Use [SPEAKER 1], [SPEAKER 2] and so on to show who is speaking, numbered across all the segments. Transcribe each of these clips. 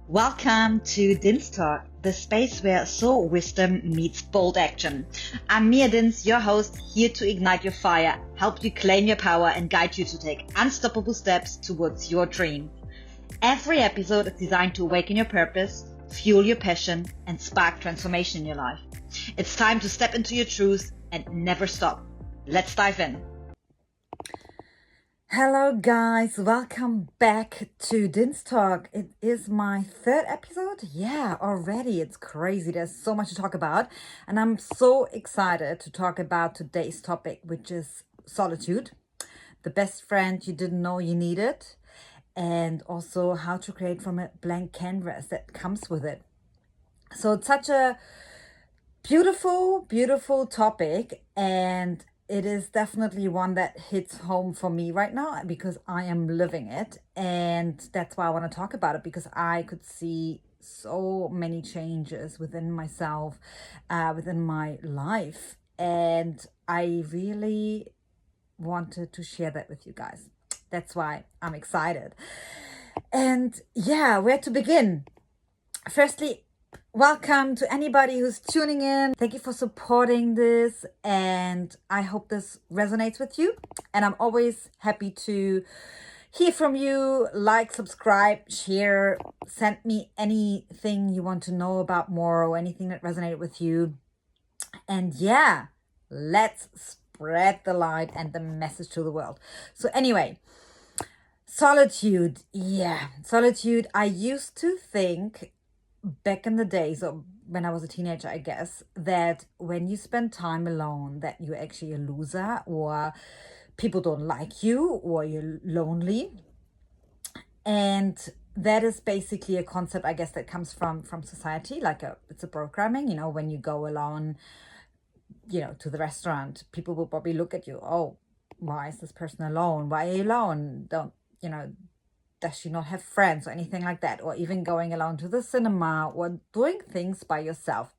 [SPEAKER 1] Welcome to DinsTalk, the space where soul wisdom meets bold action. I'm Mia Dins, your host, here to ignite your fire, help you claim your power, and guide you to take unstoppable steps towards your dream. Every episode is designed to awaken your purpose, fuel your passion, and spark transformation in your life. It's time to step into your truth and never stop. Let's dive in.
[SPEAKER 2] Hello guys, welcome back to DinsTalk. It is my third episode. Yeah, already. It's crazy. There's so much to talk about. And I'm so excited to talk about today's topic, which is solitude, the best friend you didn't know you needed, and also how to create from a blank canvas that comes with it. So it's such a beautiful topic, and it is definitely one that hits home for me right now because I am living it. And that's why I want to talk about it, because I could see so many changes within myself, within my life. And I really wanted to share that with you guys. That's why I'm excited. And yeah, where to begin? Firstly, welcome to anybody who's tuning in. Thank you for supporting this, and I hope this resonates with you. And I'm always happy to hear from you. Like, subscribe, share, send me anything you want to know about more or anything that resonated with you. And yeah, let's spread the light and the message to the world. So anyway, solitude. Yeah, solitude. I used to think back in the days, or when I was a teenager, I guess, that when you spend time alone, that you're actually a loser, or people don't like you, or you're lonely. And that is basically a concept, I guess, that comes from society. It's a programming, when you go alone, to the restaurant, people will probably look at you. Oh, why is this person alone? Why are you alone? Does she not have friends or anything like that? Or even going alone to the cinema or doing things by yourself.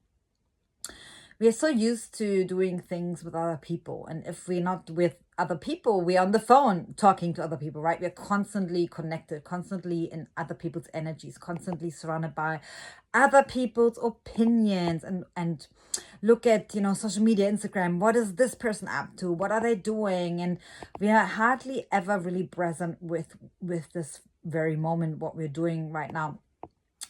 [SPEAKER 2] We are so used to doing things with other people. And if we're not with other people, we're on the phone talking to other people, right? We're constantly connected, constantly in other people's energies, constantly surrounded by other people's opinions, and look at, social media, Instagram. What is this person up to? What are they doing? And we are hardly ever really present with this very moment, what we're doing right now.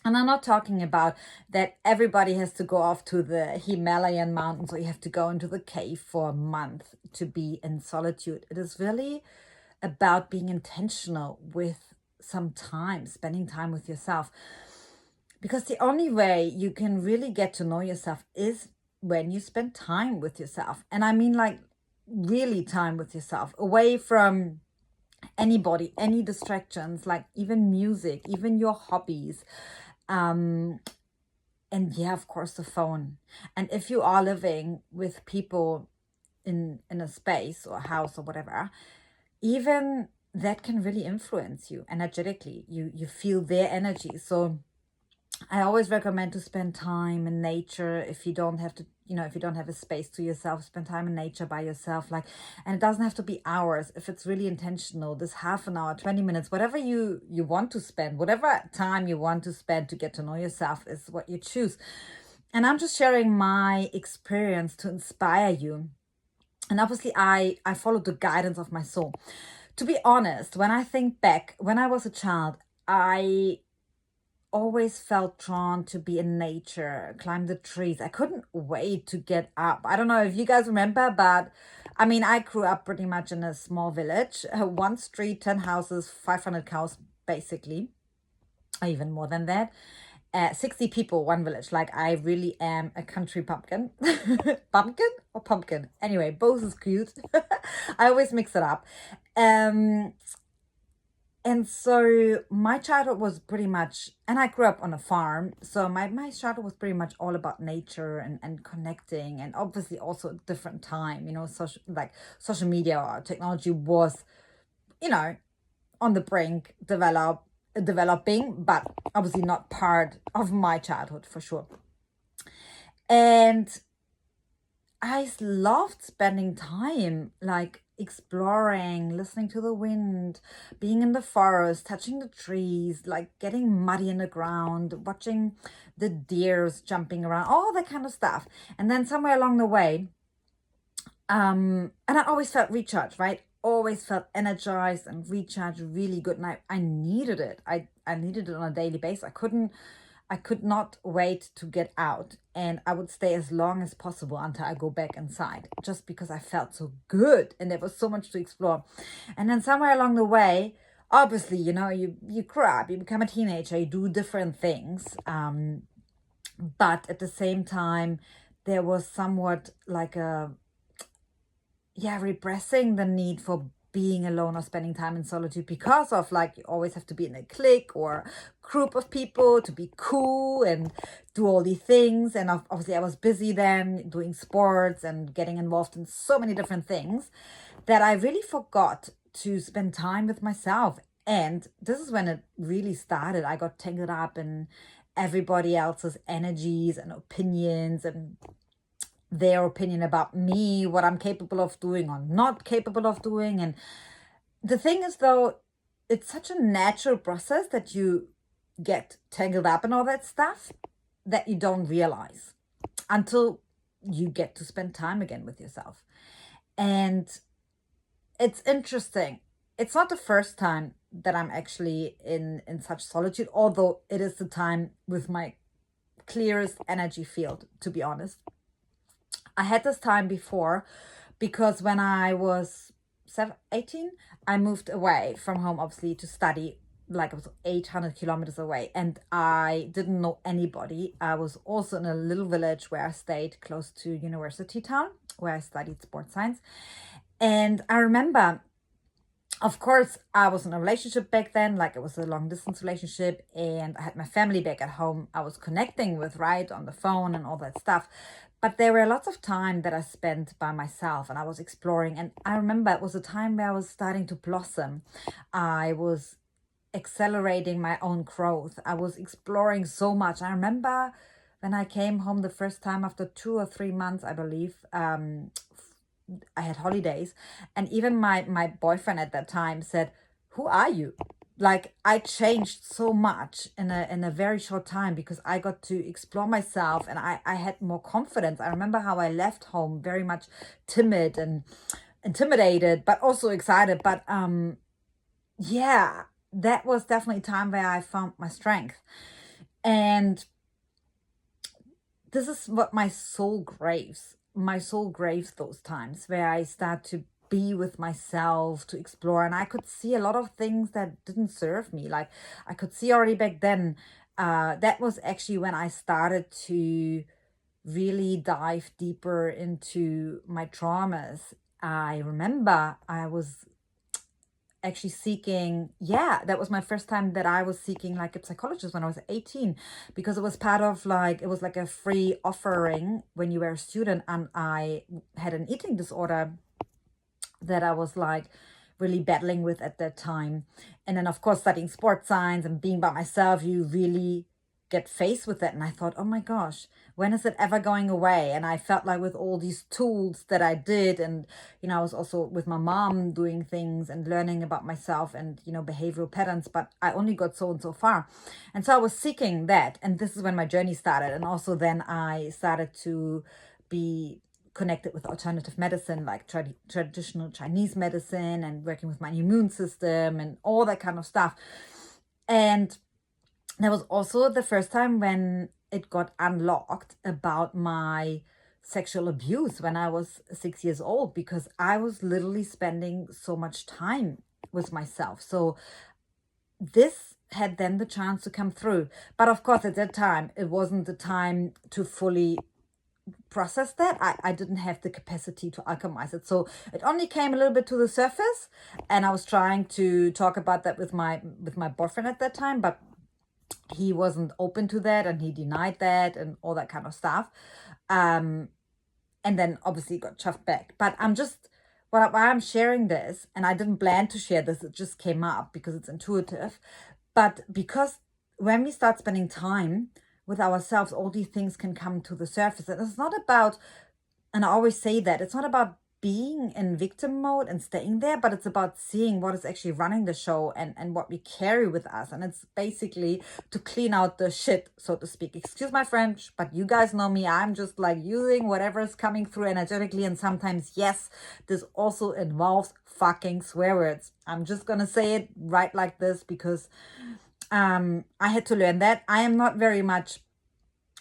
[SPEAKER 2] And I'm not talking about that everybody has to go off to the Himalayan mountains, or you have to go into the cave for a month to be in solitude. It is really about being intentional with some time, spending time with yourself. Because the only way you can really get to know yourself is when you spend time with yourself. And I mean, like, really time with yourself, away from anybody, any distractions, like even music, even your hobbies. And yeah, of course, the phone. And if you are living with people in a space or a house or whatever, even that can really influence you energetically. You feel their energy. So I always recommend to spend time in nature. If you don't have to, if you don't have a space to yourself, spend time in nature by yourself. And it doesn't have to be hours. If it's really intentional, this half an hour, 20 minutes, whatever you want to spend, whatever time you want to spend to get to know yourself is what you choose. And I'm just sharing my experience to inspire you. And obviously I follow the guidance of my soul. To be honest, when I think back, when I was a child, I always felt drawn to be in nature, climb the trees. I couldn't wait to get up. I don't know if you guys remember, but I mean, I grew up pretty much in a small village, one street, 10 houses, 500 cows, basically, or even more than that. 60 people, one village. Like, I really am a country pumpkin. Pumpkin or pumpkin? Anyway, both is cute. I always mix it up. And so my childhood was pretty much, and I grew up on a farm, so my childhood was pretty much all about nature and connecting, and obviously also a different time, social media or technology was, on the brink, developing, but obviously not part of my childhood for sure. And I loved spending time like exploring, listening to the wind, being in the forest, touching the trees, like getting muddy in the ground, watching the deers jumping around, all that kind of stuff. And then somewhere along the way, and I always felt recharged, right? Always felt energized and recharged really good. And I needed it. I needed it on a daily basis. I could not wait to get out, and I would stay as long as possible until I go back inside, just because I felt so good and there was so much to explore. And then somewhere along the way, obviously, you grow up, you become a teenager, you do different things. But at the same time, there was somewhat like repressing the need for being alone or spending time in solitude, because of like you always have to be in a clique or group of people to be cool and do all these things. And obviously I was busy then doing sports and getting involved in so many different things that I really forgot to spend time with myself. And this is when it really started. I got tangled up in everybody else's energies and opinions and their opinion about me, what I'm capable of doing or not capable of doing. And the thing is, though, it's such a natural process that you get tangled up in all that stuff that you don't realize until you get to spend time again with yourself. And it's interesting. It's not the first time that I'm actually in such solitude, although it is the time with my clearest energy field, to be honest. I had this time before because when I was 18, I moved away from home, obviously, to study. Like, it was 800 kilometers away, and I didn't know anybody. I was also in a little village where I stayed close to university town, where I studied sports science. And I remember, of course, I was in a relationship back then, like it was a long distance relationship, and I had my family back at home I was connecting with, right, on the phone and all that stuff. But there were lots of time that I spent by myself and I was exploring. And I remember it was a time where I was starting to blossom. I was accelerating my own growth. I was exploring so much. I remember when I came home the first time after 2 or 3 months, I believe, I had holidays, and even my boyfriend at that time said, "Who are you?" Like, I changed so much in a very short time because I got to explore myself and I had more confidence. I remember how I left home very much timid and intimidated, but also excited. But yeah, that was definitely a time where I found my strength. And this is what my soul craves. My soul craves those times where I start to be with myself, to explore. And I could see a lot of things that didn't serve me. Like, I could see already back then, that was actually when I started to really dive deeper into my traumas. I remember I was actually seeking, that was my first time that I was seeking like a psychologist when I was 18, because it was part of like, it was like a free offering when you were a student, and I had an eating disorder that I was like really battling with at that time. And then of course studying sports science and being by myself, you really get faced with that. And I thought, oh my gosh, when is it ever going away? And I felt like with all these tools that I did, and I was also with my mom doing things and learning about myself and behavioral patterns, but I only got so and so far. And so I was seeking that, and this is when my journey started. And also then I started to be connected with alternative medicine, like traditional Chinese medicine, and working with my immune system and all that kind of stuff. And that was also the first time when it got unlocked about my sexual abuse when I was 6 years old, because I was literally spending so much time with myself. So this had then the chance to come through. But of course, at that time, it wasn't the time to fully process that. I didn't have the capacity to alchemize it. So it only came a little bit to the surface. And I was trying to talk about that with my boyfriend at that time, but he wasn't open to that, and he denied that and all that kind of stuff. And then obviously got shoved back. But why I'm sharing this, and I didn't plan to share this, it just came up because it's intuitive. But because when we start spending time with ourselves, all these things can come to the surface. And it's not about and I always say that it's not about being in victim mode and staying there, but it's about seeing what is actually running the show and what we carry with us. And it's basically to clean out the shit, so to speak. Excuse my French, but you guys know me. I'm just like using whatever is coming through energetically. And sometimes, yes, this also involves fucking swear words. I'm just gonna say it right like this because I had to learn that. I am not very much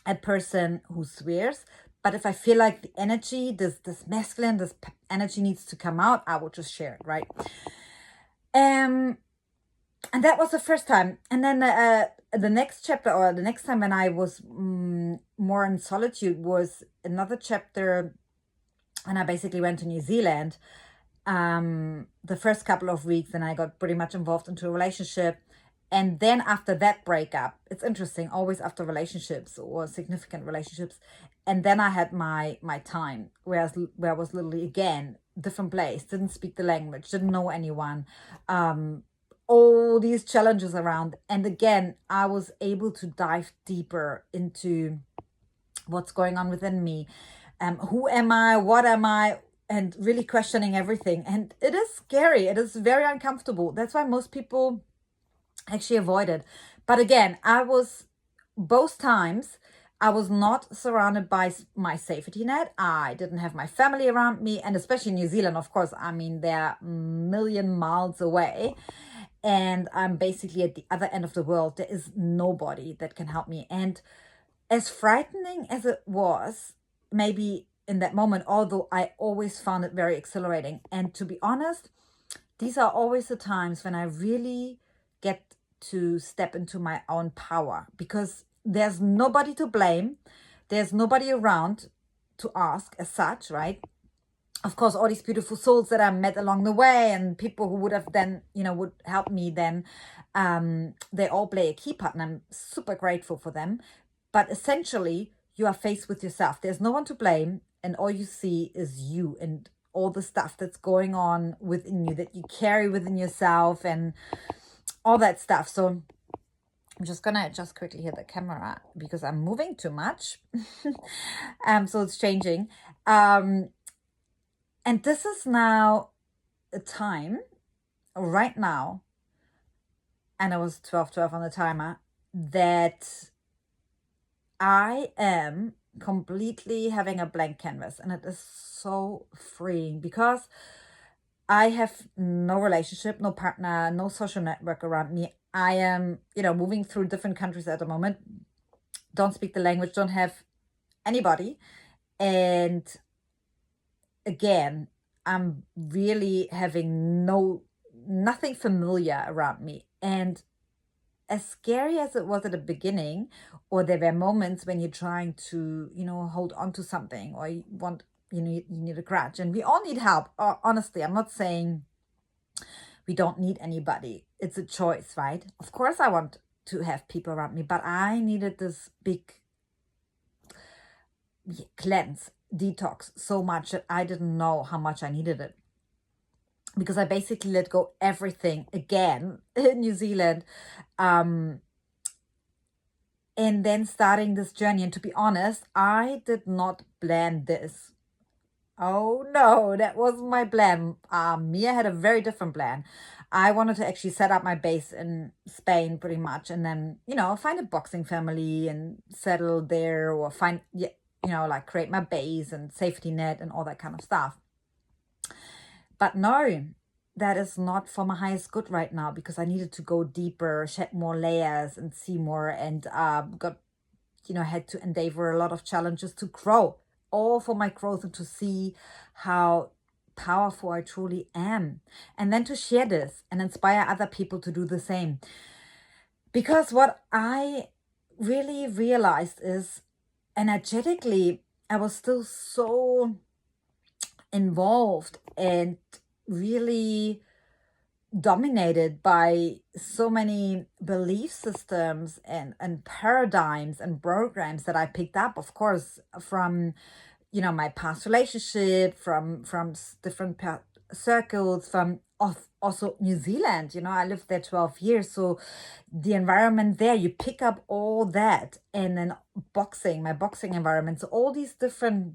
[SPEAKER 2] a person who swears, but if I feel like the energy, this masculine, this energy needs to come out, I will just share it, right? And that was the first time. And then the next chapter, or the next time when I was more in solitude, was another chapter, and I basically went to New Zealand. The first couple of weeks, and I got pretty much involved into a relationship. And then after that breakup, it's interesting, always after relationships or significant relationships. And then I had my time, where I was literally, again, different place, didn't speak the language, didn't know anyone, all these challenges around. And again, I was able to dive deeper into what's going on within me. Who am I? What am I? And really questioning everything. And it is scary. It is very uncomfortable. That's why most people actually avoid it. But again, both times, I was not surrounded by my safety net. I didn't have my family around me. And especially New Zealand, of course, I mean, they're a million miles away. And I'm basically at the other end of the world. There is nobody that can help me. And as frightening as it was, maybe in that moment, although I always found it very exhilarating. And to be honest, these are always the times when I really get to step into my own power, because there's nobody to blame. There's nobody around to ask as such, right? Of course, all these beautiful souls that I met along the way and people who would have then, would help me then, they all play a key part, and I'm super grateful for them. But essentially, you are faced with yourself. There's no one to blame, and all you see is you and all the stuff that's going on within you, that you carry within yourself and all that stuff. So I'm just gonna adjust quickly here the camera because I'm moving too much. So it's changing. And this is now a time right now, and it was 12:12 on the timer, that I am completely having a blank canvas, and it is so freeing because I have no relationship, no partner, no social network around me. I am, moving through different countries at the moment, don't speak the language, don't have anybody. And again, I'm really having nothing familiar around me. And as scary as it was at the beginning, or there were moments when you're trying to, hold on to something, or you need a crutch, and we all need help. Honestly, I'm not saying we don't need anybody. It's a choice, right? Of course, I want to have people around me, but I needed this big cleanse, detox so much that I didn't know how much I needed it. Because I basically let go everything again in New Zealand. And then starting this journey. And to be honest, I did not plan this. Oh no, that wasn't my plan. Mia had a very different plan. I wanted to actually set up my base in Spain pretty much, and then, find a boxing family and settle there, or find, like create my base and safety net and all that kind of stuff. But no, that is not for my highest good right now, because I needed to go deeper, shed more layers and see more, and had to endeavor a lot of challenges to grow, all for my growth, and to see how powerful I truly am. And then to share this and inspire other people to do the same. Because what I really realized is, energetically, I was still so involved and really dominated by so many belief systems and paradigms and programs that I picked up, of course, from my past relationship, from different circles, from also New Zealand. I lived there 12 years, so the environment there, you pick up all that. And then my boxing environment, so all these different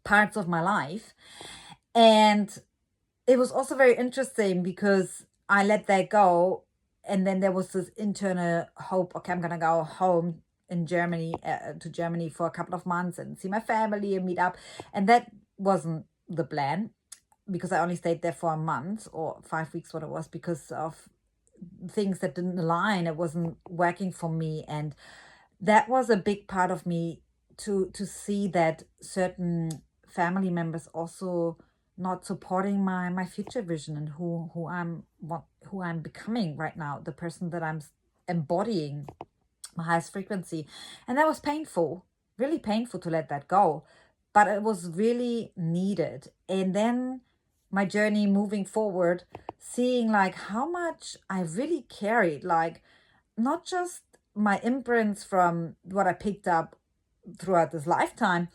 [SPEAKER 2] parts of my life. And it was also very interesting because I let that go. And then there was this internal hope, okay, I'm going to go home in Germany, to Germany for a couple of months and see my family and meet up. And that wasn't the plan, because I only stayed there for a month or 5 weeks, what it was, because of things that didn't align. It wasn't working for me. And that was a big part of me to see that certain family members also not supporting my future vision and who I'm becoming right now, the person that I'm embodying, my highest frequency. And that was painful, really painful to let that go, but it was really needed. And then my journey moving forward, seeing like how much I really carried, like not just my imprints from what I picked up throughout this lifetime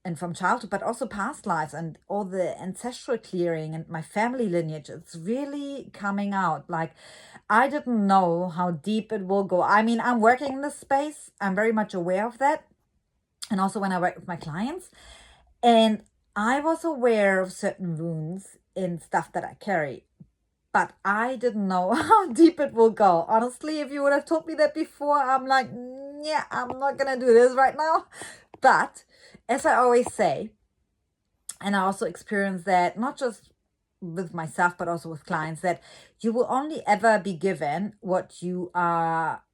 [SPEAKER 2] and from childhood, but also past lives and all the ancestral clearing and my family lineage. It's really coming out. Like, I didn't know how deep it will go. I mean, I'm working in this space. I'm very much aware of that. And also when I work with my clients, and I was aware of certain wounds in stuff that I carry, but I didn't know how deep it will go. Honestly, if you would have told me that before, I'm like, yeah, I'm not going to do this right now. But as I always say, and I also experience that not just with myself, but also with clients, that you will only ever be given what you are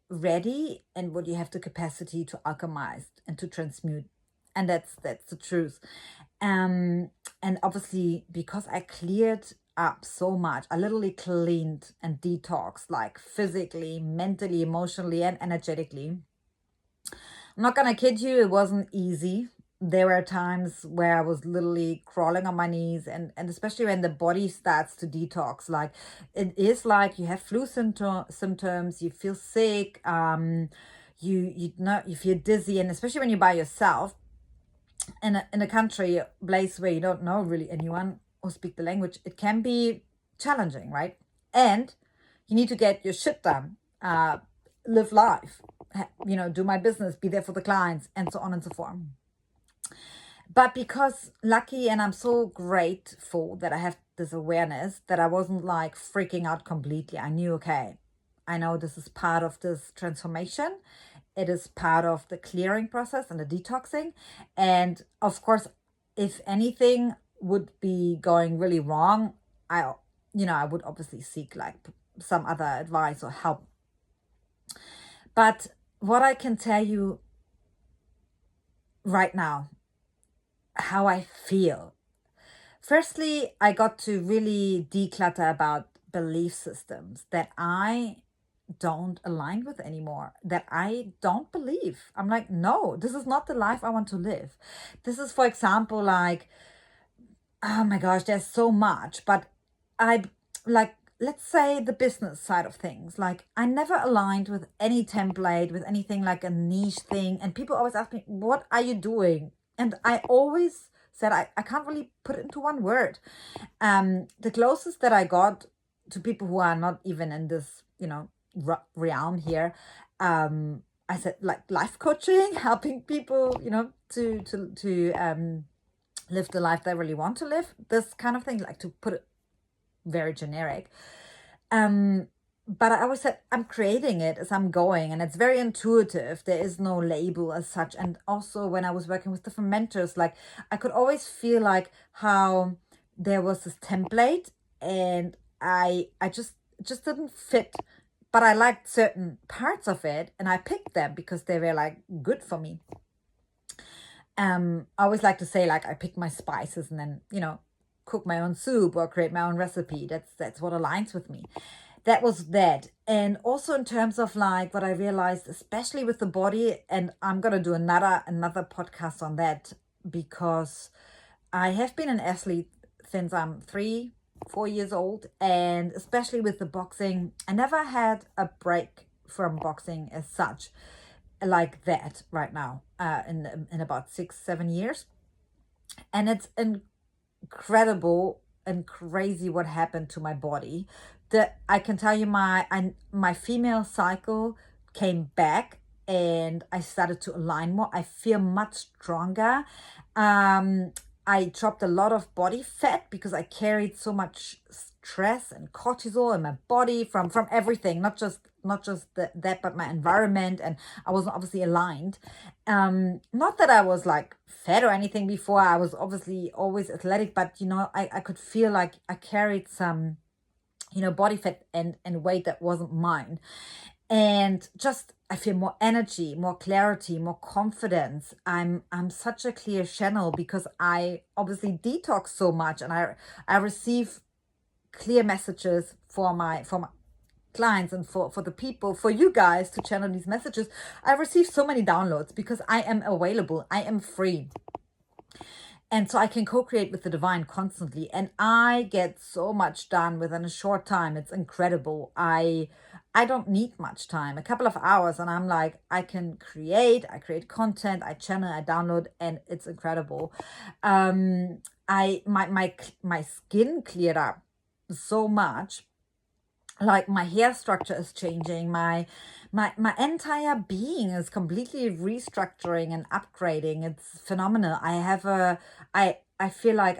[SPEAKER 2] ready and what you have the capacity to alchemize and to transmute. And that's the truth. And obviously, because I cleared up so much, I literally cleaned and detoxed, like physically, mentally, emotionally, and energetically. I'm not gonna kid you, it wasn't easy. There were times where I was literally crawling on my knees, and especially when the body starts to detox, like it is like you have flu symptoms, you feel sick, you feel dizzy, and especially when you're by yourself in a country, a place where you don't know really anyone who speak the language, it can be challenging, right? And you need to get your shit done, live life, do my business, be there for the clients, and so on and so forth. But because lucky, and I'm so grateful that I have this awareness, that I wasn't like freaking out completely. I knew, okay, I know this is part of this transformation. It is part of the clearing process and the detoxing. And of course, if anything would be going really wrong, I would obviously seek like some other advice or help. But what I can tell you right now, how I feel. Firstly, I got to really declutter about belief systems that I don't align with anymore, that I don't believe. I'm like, no, this is not the life I want to live. This is, for example, like, oh my gosh, there's so much, but I like, let's say the business side of things. Like, I never aligned with any template, with anything like a niche thing. And people always ask me, what are you doing? And I always said, I can't really put it into one word. The closest that I got to people who are not even in this, realm here, I said like life coaching, helping people, to live the life they really want to live. This kind of thing, like to put it very generic. But I always said I'm creating it as I'm going, and it's very intuitive. There is no label as such. And also when I was working with different mentors, like I could always feel like how there was this template, and I just didn't fit. But I liked certain parts of it, and I picked them because they were like good for me. I always like to say, like, I pick my spices and then, cook my own soup or create my own recipe. That's what aligns with me. That was that. And also in terms of like what I realized, especially with the body, and I'm gonna do another podcast on that, because I have been an athlete since I'm 4 years old, and especially with the boxing, I never had a break from boxing as such, like that right now, in about 6-7 years. And it's incredible and crazy what happened to my body. That I can tell you, my female cycle came back, and I started to align more. I feel much stronger. I dropped a lot of body fat because I carried so much stress and cortisol in my body from everything, not just that, but my environment, and I wasn't obviously aligned. Not that I was like fat or anything before. I was obviously always athletic, but I could feel like I carried some body fat and weight that wasn't mine. And just I feel more energy, more clarity, more confidence. I'm such a clear channel because I obviously detox so much, and I receive clear messages for my clients and for the people, for you guys to channel these messages. I receive so many downloads because I am available, I am free, and so I can co-create with the divine constantly, and I get so much done within a short time. It's incredible. I don't need much time, a couple of hours, and I'm like, I create content, I channel, I download, and it's incredible. My skin cleared up so much, like my hair structure is changing, my entire being is completely restructuring and upgrading. It's phenomenal. I feel like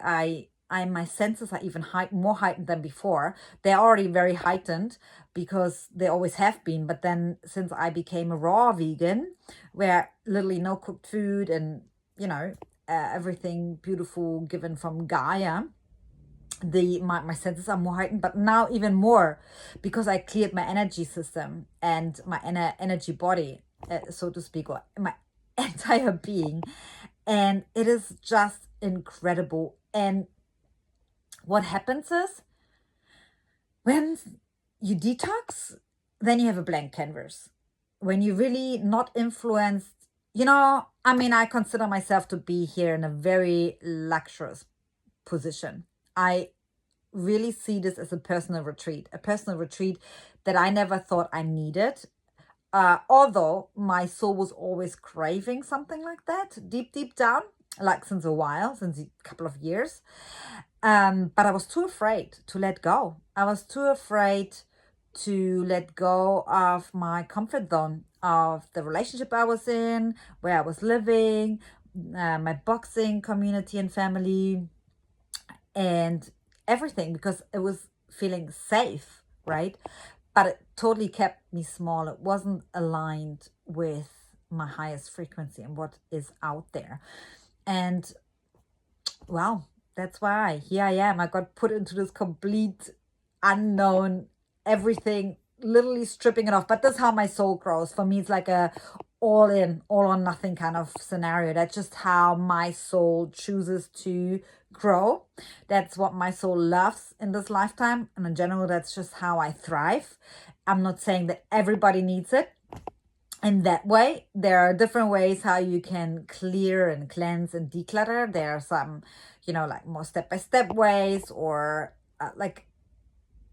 [SPEAKER 2] my senses are even more heightened than before. They're already very heightened because they always have been, but then since I became a raw vegan, where literally no cooked food, and everything beautiful given from Gaia, my senses are more heightened, but now even more because I cleared my energy system and my energy body, so to speak, or my entire being, and it is just incredible. And what happens is, when you detox, then you have a blank canvas. When you really not influenced, I consider myself to be here in a very luxurious position. I really see this as a personal retreat that I never thought I needed. Although my soul was always craving something like that, deep down, like since a couple of years. But I was too afraid to let go. I was too afraid to let go of my comfort zone, of the relationship I was in, where I was living, my boxing community and family, and everything, because it was feeling safe, right? But it totally kept me small. It wasn't aligned with my highest frequency and what is out there. And well, that's why here I am. I got put into this complete unknown, everything, literally stripping it off. But that's how my soul grows. For me, it's like a all in, all or nothing kind of scenario. That's just how my soul chooses to grow. That's what my soul loves in this lifetime. And in general, that's just how I thrive. I'm not saying that everybody needs it in that way. There are different ways how you can clear and cleanse and declutter. There are some, like more step-by-step ways, or like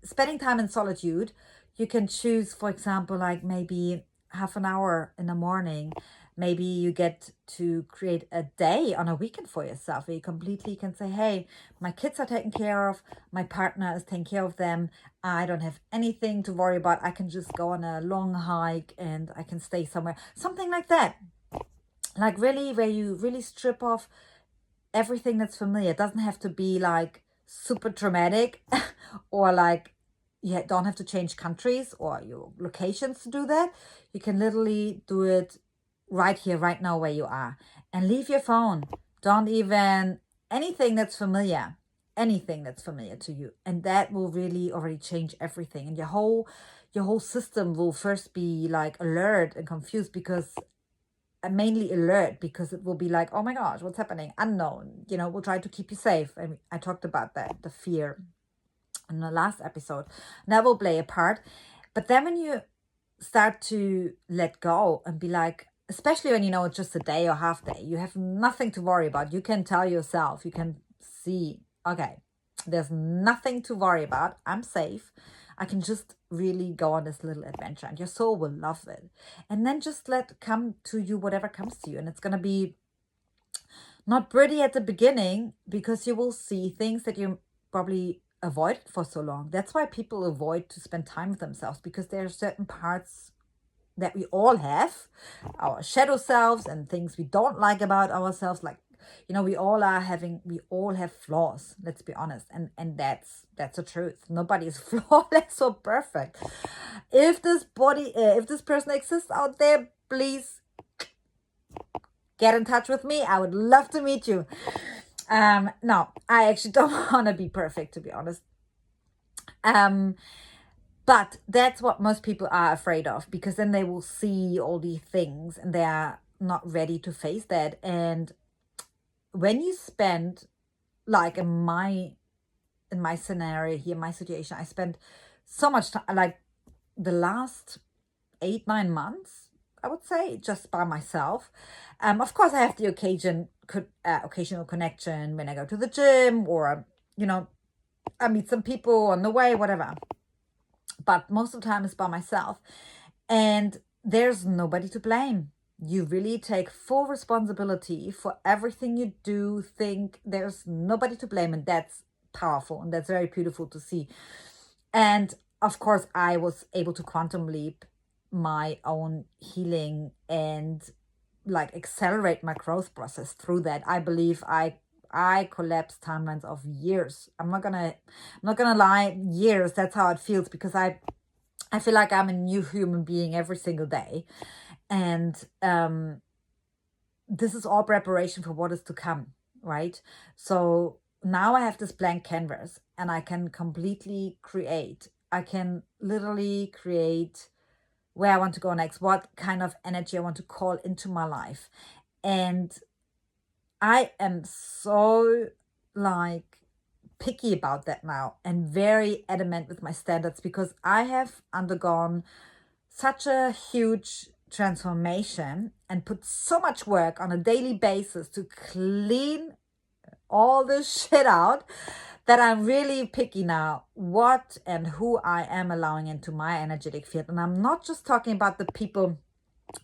[SPEAKER 2] spending time in solitude. You can choose, for example, like maybe half an hour in the morning. Maybe you get to create a day on a weekend for yourself where you completely can say, hey, my kids are taken care of, my partner is taking care of them, I don't have anything to worry about, I can just go on a long hike and I can stay somewhere. Something like that. Like really, where you really strip off everything that's familiar. It doesn't have to be like super dramatic or like you don't have to change countries or your locations to do that. You can literally do it right here, right now, where you are, and leave your phone. Don't even anything that's familiar to you, and that will really already change everything. And your whole system will first be like alert and confused, because mainly alert, because it will be like, oh my gosh, what's happening, unknown. We'll try to keep you safe, and I talked about that, the fear, in the last episode. That will play a part. But then when you start to let go and be like, especially when it's just a day or half day, you have nothing to worry about. You can tell yourself, you can see, okay, there's nothing to worry about. I'm safe. I can just really go on this little adventure, and your soul will love it. And then just let come to you whatever comes to you. And it's going to be not pretty at the beginning, because you will see things that you probably avoided for so long. That's why people avoid to spend time with themselves, because there are certain parts that we all have, our shadow selves, and things we don't like about ourselves, like we all have flaws, let's be honest. And that's the truth. Nobody is flawless or perfect. If this person exists out there, please get in touch with me. I would love to meet you. No, I actually don't want to be perfect, to be honest. But that's what most people are afraid of, because then they will see all these things and they are not ready to face that. And when you spend, like in my scenario here, my situation, I spent so much time, like the last 8-9 months, I would say, just by myself. Of course, I have the occasional connection when I go to the gym, or I meet some people on the way, whatever. But most of the time it's by myself, and there's nobody to blame. You really take full responsibility for everything you do, think. There's nobody to blame, and that's powerful, and that's very beautiful to see. And of course, I was able to quantum leap my own healing and like accelerate my growth process through that. I believe I collapsed timelines of years. I'm not gonna lie, years. That's how it feels, because I feel like I'm a new human being every single day. And this is all preparation for what is to come, right? So now I have this blank canvas and I can completely create. I can literally create where I want to go next, what kind of energy I want to call into my life. And I am so like picky about that now, and very adamant with my standards, because I have undergone such a huge transformation and put so much work on a daily basis to clean all this shit out, that I'm really picky now what and who I am allowing into my energetic field. And I'm not just talking about the people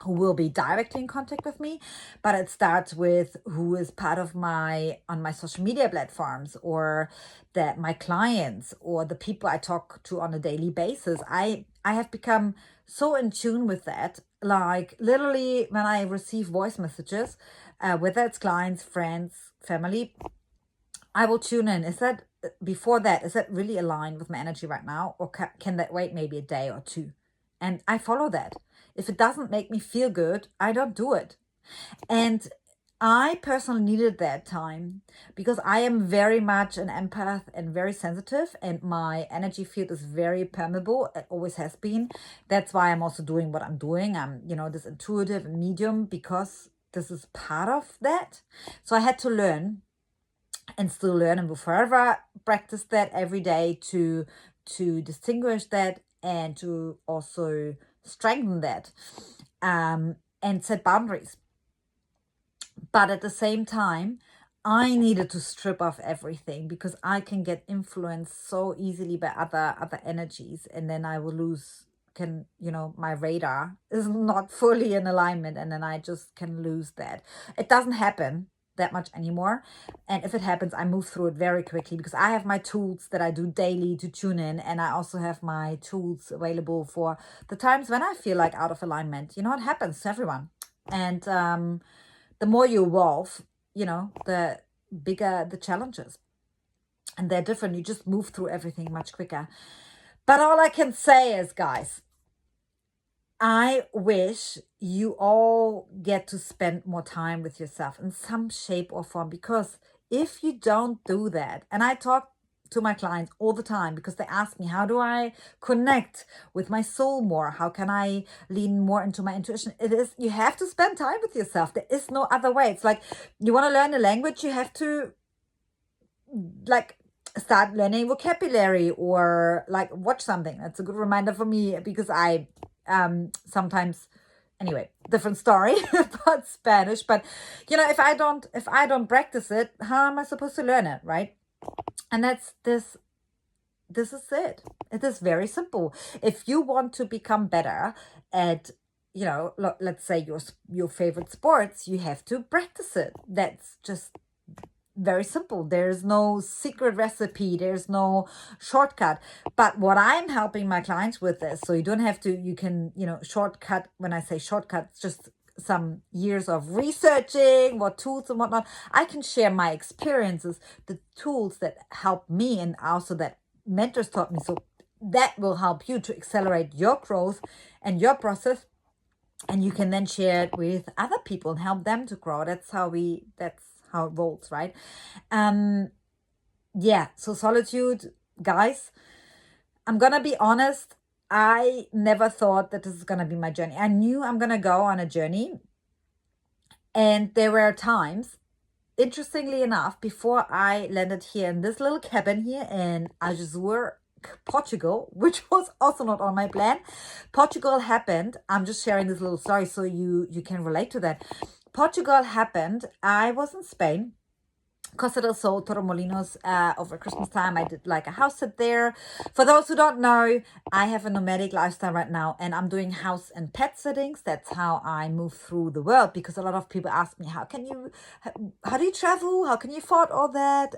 [SPEAKER 2] who will be directly in contact with me, but it starts with who is part of my social media platforms, or that my clients, or the people I talk to on a daily basis. I have become so in tune with that. Like literally when I receive voice messages, whether it's clients, friends, family, I will tune in. Is that really aligned with my energy right now? Or can that wait maybe a day or two? And I follow that. If it doesn't make me feel good, I don't do it. And I personally needed that time, because I am very much an empath and very sensitive, and my energy field is very permeable. It always has been. That's why I'm also doing what I'm doing. I'm, this intuitive medium, because this is part of that. So I had to learn, and still learn, and will forever practice that every day to distinguish that, and to also strengthen that, and set boundaries. But at the same time, I needed to strip off everything, because I can get influenced so easily by other energies, and then I will lose, my radar is not fully in alignment, and then I just can lose that. It doesn't happen that much anymore, and if it happens, I move through it very quickly, because I have my tools that I do daily to tune in, and I also have my tools available for the times when I feel like out of alignment. It happens to everyone. And the more you evolve, the bigger the challenges, and they're different. You just move through everything much quicker. But all I can say is, guys, I wish you all get to spend more time with yourself in some shape or form, because if you don't do that, and I talk to my clients all the time, because they ask me, how do I connect with my soul more? How can I lean more into my intuition? You have to spend time with yourself. There is no other way. It's like, you want to learn a language, you have to like start learning vocabulary, or like watch something. That's a good reminder for me, because I sometimes, anyway, different story about Spanish. But if I don't practice it, how am I supposed to learn it, right? And that's this is it. It is very simple. If you want to become better at, let's say your favorite sports, you have to practice it. That's just very simple. There's no secret recipe. There's no shortcut. But what I'm helping my clients with is, so you don't have to, you can, shortcut. When I say shortcut, it's just some years of researching what tools and whatnot, I can share my experiences, the tools that help me, and also that mentors taught me. So that will help you to accelerate your growth and your process. And you can then share it with other people and help them to grow. That's how it rolls, right? Yeah, so solitude, guys, I'm gonna be honest, I never thought that this is gonna be my journey. I knew I'm gonna go on a journey, and there were times, interestingly enough, before I landed here in this little cabin here in Algesur, Portugal, which was also not on my plan. Portugal happened. I'm just sharing this little story so you can relate to that. Portugal happened. I was in Spain, Costa del Sol, Torremolinos, over Christmas time. I did like a house sit there. For those who don't know, I have a nomadic lifestyle right now, and I'm doing house and pet sittings. That's how I move through the world, because a lot of people ask me, how do you travel? How can you afford all that?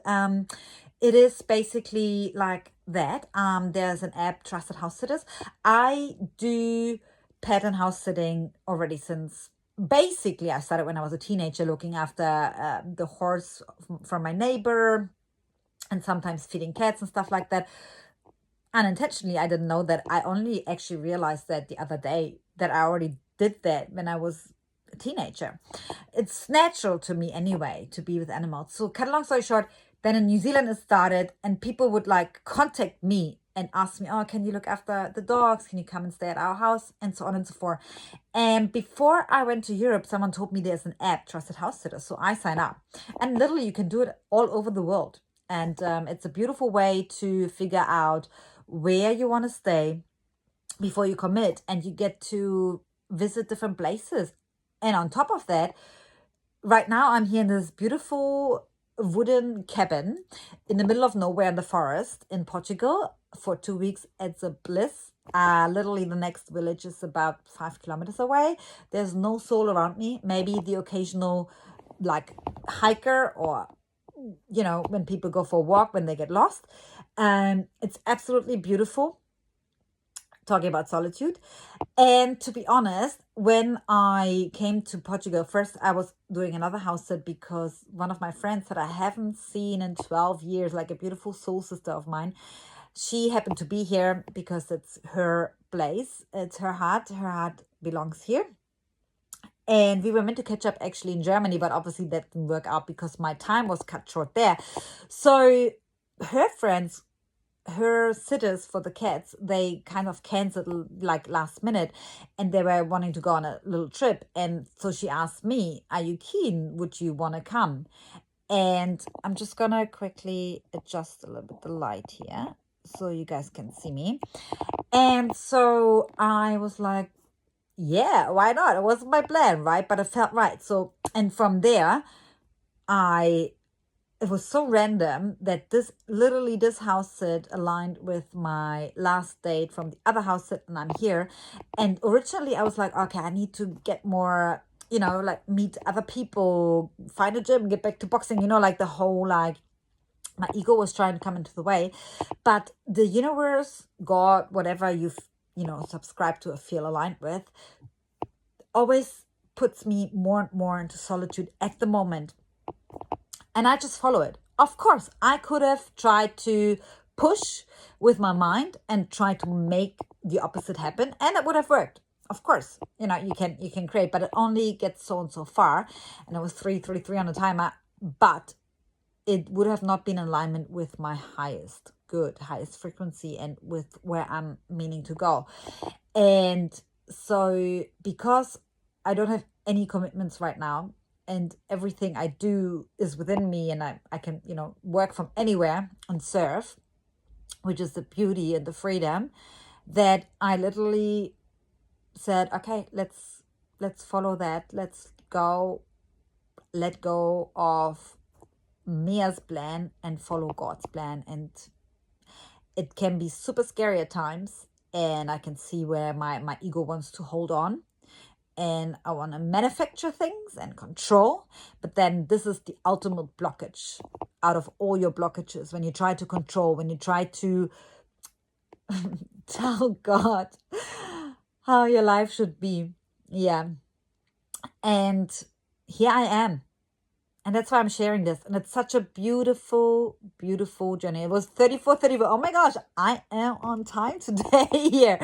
[SPEAKER 2] It is basically like that. There's an app, Trusted House Sitters. I do pet and house sitting already since basically I started when I was a teenager, looking after the horse from my neighbor, and sometimes feeding cats and stuff like that. Unintentionally, I didn't know that. I only actually realized that the other day, that I already did that when I was a teenager. It's natural to me anyway to be with animals. So cut a long story short, then in New Zealand it started, and people would like contact me and ask me, oh, can you look after the dogs? Can you come and stay at our house? And so on and so forth. And before I went to Europe, someone told me there's an app, Trusted House Sitter. So I sign up, and literally you can do it all over the world. And it's a beautiful way to figure out where you want to stay before you commit, and you get to visit different places. And on top of that, right now I'm here in this beautiful wooden cabin in the middle of nowhere in the forest in Portugal for 2 weeks. It's a bliss. Literally the next village is about 5 kilometers away. There's no soul around me. Maybe the occasional like hiker, or when people go for a walk when they get lost. It's absolutely beautiful. Talking about solitude. And to be honest, when I came to Portugal, first I was doing another house sit because one of my friends that I haven't seen in 12 years, like a beautiful soul sister of mine, she happened to be here because it's her place. It's her heart. Her heart belongs here. And we were meant to catch up actually in Germany, but obviously that didn't work out because my time was cut short there. So her friends, her sitters for the cats, they kind of canceled like last minute, and they were wanting to go on a little trip. And so she asked me, are you keen? Would you want to come? And I'm just gonna quickly adjust a little bit the light here so you guys can see me. And so I was like, yeah, why not? It wasn't my plan, right? But it felt right. So, and from there, it was so random that this house sit aligned with my last date from the other house sit, and I'm here. And originally I was like, okay, I need to get more, like meet other people, find a gym, get back to boxing, like the whole, like, my ego was trying to come into the way. But the universe, God, whatever you've, subscribe to or feel aligned with, always puts me more and more into solitude at the moment. And I just follow it. Of course, I could have tried to push with my mind and try to make the opposite happen, and it would have worked. Of course, you can create, but it only gets so and so far. And it was 3:33 on the timer, but it would have not been in alignment with my highest frequency and with where I'm meaning to go. And so because I don't have any commitments right now, and everything I do is within me, and I can, work from anywhere and serve, which is the beauty and the freedom, that I literally said, okay, let's follow that. Let's let go of Mia's plan and follow God's plan. And it can be super scary at times, and I can see where my ego wants to hold on, and I want to manufacture things and control. But then this is the ultimate blockage out of all your blockages, when you try to control, when you try to tell God how your life should be. Yeah. And here I am. And that's why I'm sharing this. And it's such a beautiful, beautiful journey. It was 34. Oh my gosh, I am on time today here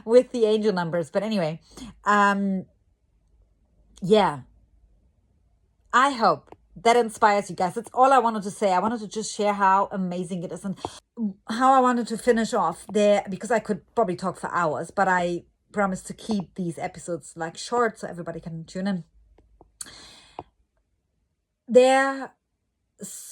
[SPEAKER 2] with the angel numbers. But anyway, yeah, I hope that inspires you guys. That's all I wanted to say. I wanted to just share how amazing it is and how I wanted to finish off there, because I could probably talk for hours, but I promise to keep these episodes like short so everybody can tune in. There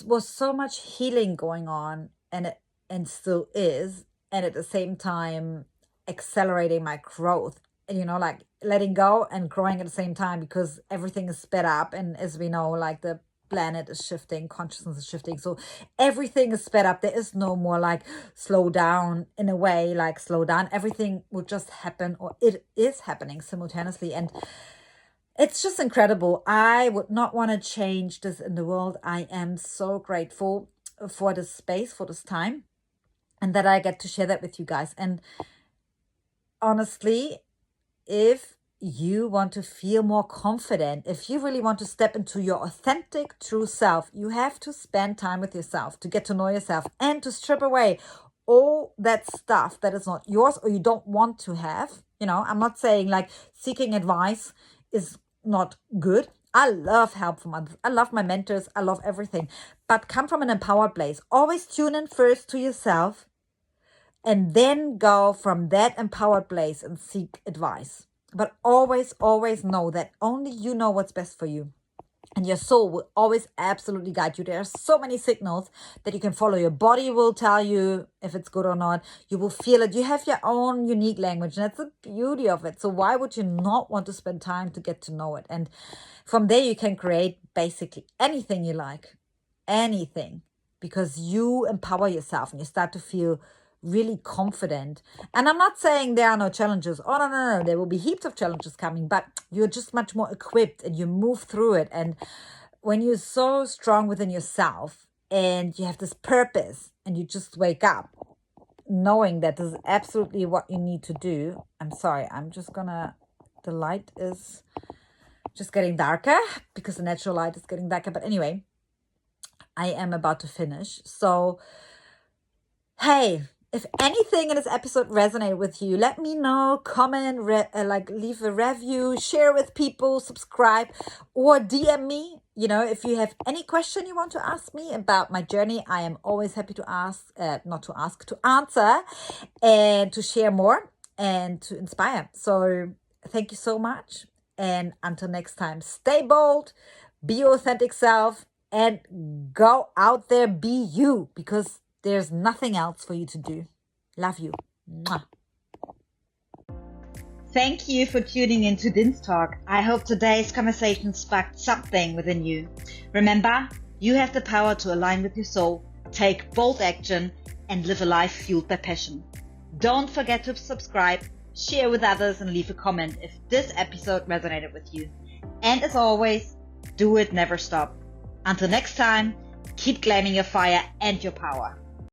[SPEAKER 2] was so much healing going on, and still is, and at the same time accelerating my growth, and like letting go and growing at the same time, because everything is sped up, and as we know, like the planet is shifting, consciousness is shifting, so everything is sped up. There is no more like slow down. In a way, like slow down, everything will just happen, or it is happening simultaneously, and it's just incredible. I would not want to change this in the world. I am so grateful for this space, for this time, and that I get to share that with you guys. And honestly, if you want to feel more confident, if you really want to step into your authentic, true self, you have to spend time with yourself to get to know yourself and to strip away all that stuff that is not yours or you don't want to have. I'm not saying like seeking advice is not good. I love help from others. I love my mentors. I love everything. But come from an empowered place. Always tune in first to yourself and then go from that empowered place and seek advice. But always, always know that only you know what's best for you. And your soul will always absolutely guide you. There are so many signals that you can follow. Your body will tell you if it's good or not. You will feel it. You have your own unique language. And that's the beauty of it. So why would you not want to spend time to get to know it? And from there, you can create basically anything you like. Anything. Because you empower yourself and you start to feel really confident. And I'm not saying there are no challenges. Oh, no. There will be heaps of challenges coming, but you're just much more equipped and you move through it. And when you're so strong within yourself and you have this purpose and you just wake up knowing that this is absolutely what you need to do. I'm sorry, the light is just getting darker because the natural light is getting darker. But anyway, I am about to finish. So, hey, if anything in this episode resonated with you, let me know, comment, leave a review, share with people, subscribe, or DM me. If you have any question you want to ask me about my journey, I am always happy to to answer and to share more and to inspire. So thank you so much. And until next time, stay bold, be your authentic self, and go out there, be you, because there's nothing else for you to do. Love you. Mwah.
[SPEAKER 1] Thank you for tuning in to DinsTalk. I hope today's conversation sparked something within you. Remember, you have the power to align with your soul, take bold action, and live a life fueled by passion. Don't forget to subscribe, share with others, and leave a comment if this episode resonated with you. And as always, do it, never stop. Until next time, keep claiming your fire and your power.